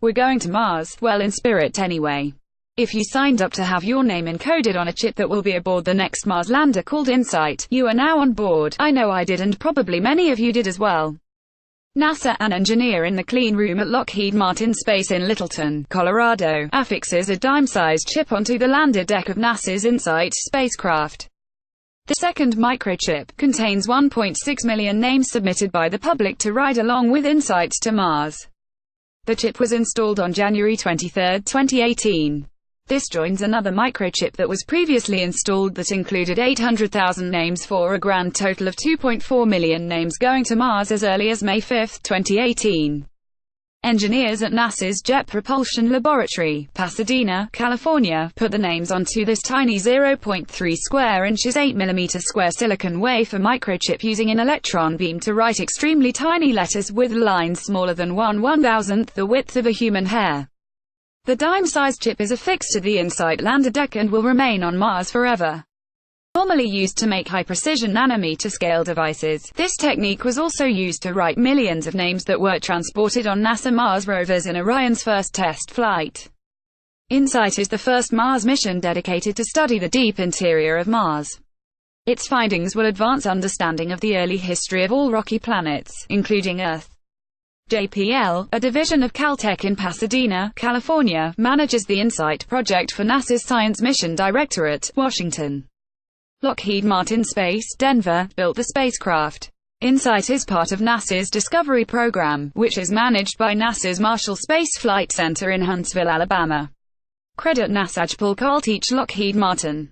We're going to Mars, well, in spirit anyway. If you signed up to have your name encoded on a chip that will be aboard the next Mars lander called InSight, you are now on board. I know I did, and probably many of you did as well. NASA, an engineer in the clean room at Lockheed Martin Space in Littleton, Colorado, affixes a dime-sized chip onto the lander deck of NASA's InSight spacecraft. The second microchip contains 1.6 million names submitted by the public to ride along with InSight to Mars. The chip was installed on January 23, 2018. This joins another microchip that was previously installed that included 800,000 names for a grand total of 2.4 million names going to Mars as early as May 5, 2018. Engineers at NASA's Jet Propulsion Laboratory, Pasadena, California, put the names onto this tiny 0.3 square inches 8 mm square silicon wafer microchip using an electron beam to write extremely tiny letters with lines smaller than 1/1000th the width of a human hair. The dime-sized chip is affixed to the InSight lander deck and will remain on Mars forever. Normally used to make high-precision nanometer-scale devices, this technique was also used to write millions of names that were transported on NASA Mars rovers in Orion's first test flight. InSight is the first Mars mission dedicated to study the deep interior of Mars. Its findings will advance understanding of the early history of all rocky planets, including Earth. JPL, a division of Caltech in Pasadena, California, manages the InSight project for NASA's Science Mission Directorate, Washington. Lockheed Martin Space, Denver, built the spacecraft. InSight is part of NASA's Discovery program, which is managed by NASA's Marshall Space Flight Center in Huntsville, Alabama. Credit NASA Paul Carl Teach Lockheed Martin.